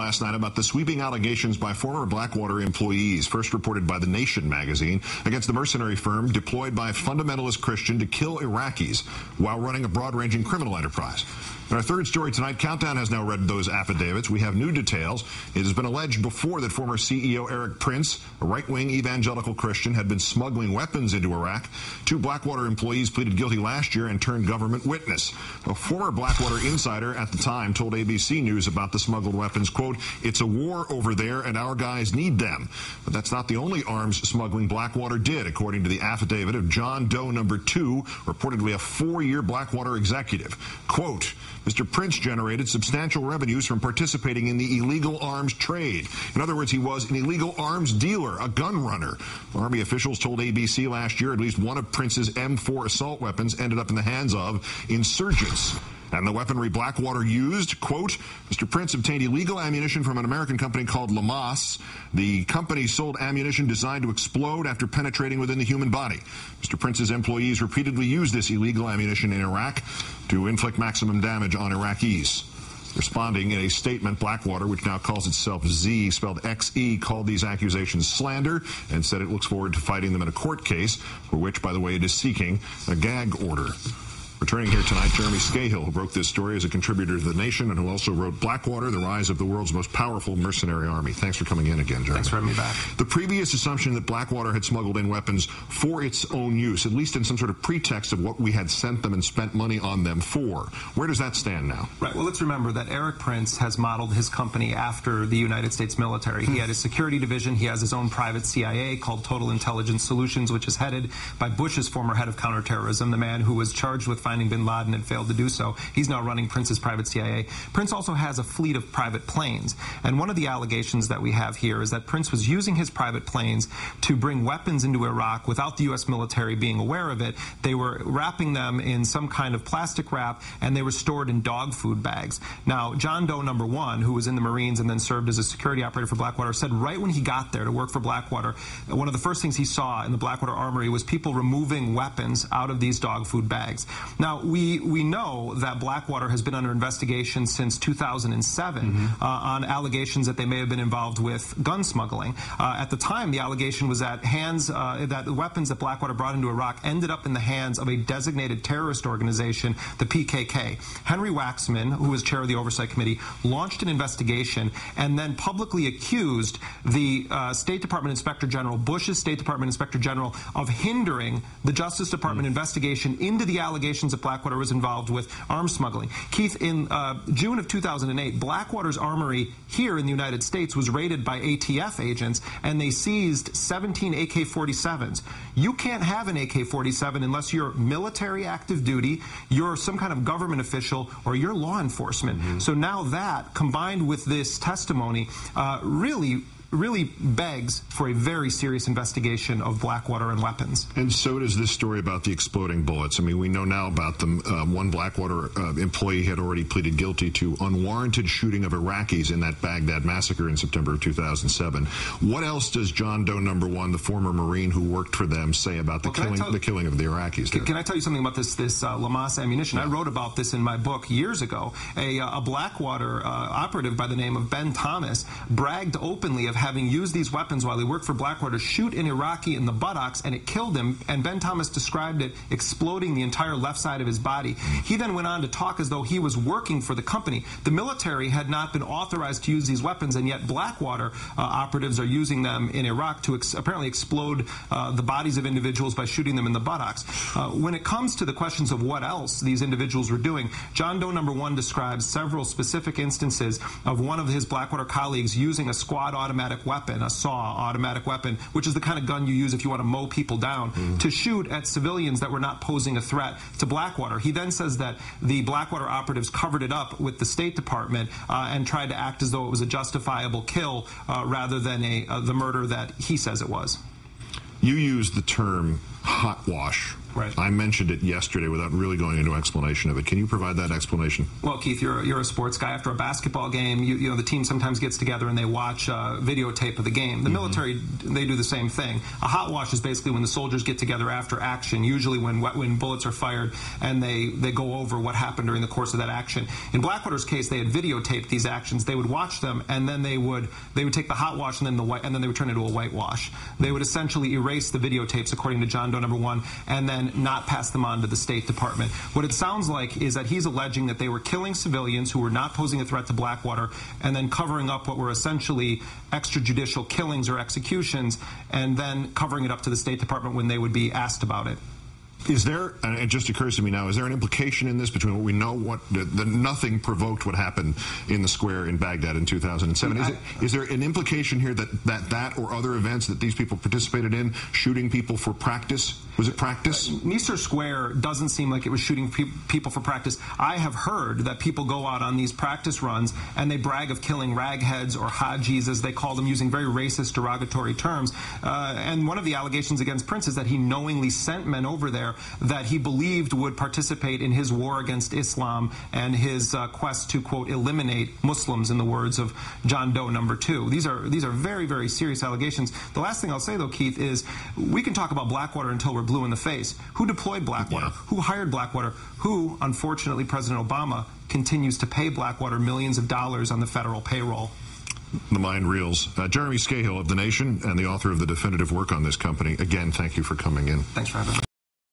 last night about the sweeping allegations by former Blackwater employees, first reported by The Nation magazine, against the mercenary firm deployed by a fundamentalist Christian to kill Iraqis while running a broad-ranging criminal enterprise. In our third story tonight, Countdown has now read those affidavits. We have new details. It has been alleged before that former CEO Eric Prince, a right-wing evangelical Christian, had been smuggling weapons into Iraq. 2 Blackwater employees pleaded guilty last year and turned government witness. A former Blackwater insider at the time told ABC News about the smuggled weapons, quote, "It's a war over there and our guys need them." But that's not the only arms smuggling Blackwater did, according to the affidavit of John Doe number 2, reportedly a 4-year Blackwater executive. Quote, Mr. Prince generated substantial revenues from participating in the illegal arms trade. In other words, he was an illegal arms dealer, a gun runner. Army officials told ABC last year at least one of Prince's M4 assault weapons ended up in the hands of insurgents. And the weaponry Blackwater used, quote, Mr. Prince obtained illegal ammunition from an American company called Lamas. The company sold ammunition designed to explode after penetrating within the human body. Mr. Prince's employees repeatedly used this illegal ammunition in Iraq to inflict maximum damage on Iraqis. Responding in a statement, Blackwater, which now calls itself Z, spelled X-E, called these accusations slander and said it looks forward to fighting them in a court case, for which, by the way, it is seeking a gag order. Returning here tonight, Jeremy Scahill, who broke this story as a contributor to The Nation and who also wrote Blackwater, the rise of the world's most powerful mercenary army. Thanks for coming in again, Jeremy. Thanks for having me back. The previous assumption that Blackwater had smuggled in weapons for its own use, at least in some sort of pretext of what we had sent them and spent money on them for. Where does that stand now? Right. Well, let's remember that Eric Prince has modeled his company after the United States military. He had a security division. He has his own private CIA called Total Intelligence Solutions, which is headed by Bush's former head of counterterrorism, the man who was charged with finding bin Laden and failed to do so. He's now running Prince's private CIA. Prince also has a fleet of private planes. And one of the allegations that we have here is that Prince was using his private planes to bring weapons into Iraq without the U.S. military being aware of it. They were wrapping them in some kind of plastic wrap, and they were stored in dog food bags. Now, John Doe number 1, who was in the Marines and then served as a security operator for Blackwater, said right when he got there to work for Blackwater, one of the first things he saw in the Blackwater armory was people removing weapons out of these dog food bags. Now, we know that Blackwater has been under investigation since 2007 on allegations that they may have been involved with gun smuggling. At the time, the allegation was that that the weapons that Blackwater brought into Iraq ended up in the hands of a designated terrorist organization, the PKK. Henry Waxman, who was chair of the Oversight Committee, launched an investigation and then publicly accused the State Department Inspector General, Bush's State Department Inspector General, of hindering the Justice Department investigation into the allegations that Blackwater was involved with arms smuggling. Keith, in June of 2008, Blackwater's armory here in the United States was raided by ATF agents, and they seized 17 AK-47s. You can't have an AK-47 unless you're military active duty, you're some kind of government official, or you're law enforcement. So now that, combined with this testimony, really begs for a very serious investigation of Blackwater and weapons. And so does this story about the exploding bullets. I mean, we know now about them. One Blackwater employee had already pleaded guilty to unwarranted shooting of Iraqis in that Baghdad massacre in September of 2007. What else does John Doe number 1, the former Marine who worked for them, say about the killing of the Iraqis there? Can I tell you something about this Lamas ammunition? I wrote about this in my book years ago. A Blackwater operative by the name of Ben Thomas bragged openly of having used these weapons while he worked for Blackwater to shoot an Iraqi in the buttocks, and it killed him, and Ben Thomas described it exploding the entire left side of his body. He then went on to talk as though he was working for the company. The military had not been authorized to use these weapons, and yet Blackwater operatives are using them in Iraq to apparently explode the bodies of individuals by shooting them in the buttocks. When it comes to the questions of what else these individuals were doing, John Doe number 1 describes several specific instances of one of his Blackwater colleagues using a squad automatic weapon, a SAW automatic weapon, which is the kind of gun you use if you want to mow people down, to shoot at civilians that were not posing a threat to Blackwater. He then says that the Blackwater operatives covered it up with the State Department and tried to act as though it was a justifiable kill rather than the murder that he says it was. You use the term hot wash Right. I mentioned it yesterday without really going into explanation of it. Can you provide that explanation? Well, Keith, you're a sports guy. After a basketball game, you know the team sometimes gets together and they watch videotape of the game. The military, they do the same thing. A hot wash is basically when the soldiers get together after action, usually when bullets are fired, and they go over what happened during the course of that action. In Blackwater's case, they had videotaped these actions. They would watch them, and then they would take the hot wash and then they would turn it into a whitewash. They would essentially erase the videotapes, according to John Doe number 1, and then not pass them on to the State Department. What it sounds like is that he's alleging that they were killing civilians who were not posing a threat to Blackwater, and then covering up what were essentially extrajudicial killings or executions, and then covering it up to the State Department when they would be asked about it. Is there, and it just occurs to me now, is there an implication in this between what we know, that nothing provoked what happened in the square in Baghdad in 2007? Is there an implication here that or other events that these people participated in, shooting people for practice? Was it practice? Nicer Square doesn't seem like it was shooting people for practice. I have heard that people go out on these practice runs and they brag of killing ragheads or hajis, as they call them, using very racist, derogatory terms. And one of the allegations against Prince is that he knowingly sent men over there that he believed would participate in his war against Islam and his quest to, quote, eliminate Muslims, in the words of John Doe number 2. These are very, very serious allegations. The last thing I'll say, though, Keith, is we can talk about Blackwater until we're blue in the face. Who deployed Blackwater? Yeah. Who hired Blackwater? Who, unfortunately, President Obama continues to pay Blackwater millions of dollars on the federal payroll. The mind reels. Jeremy Scahill of The Nation and the author of the definitive work on this company. Again, thank you for coming in. Thanks for having me.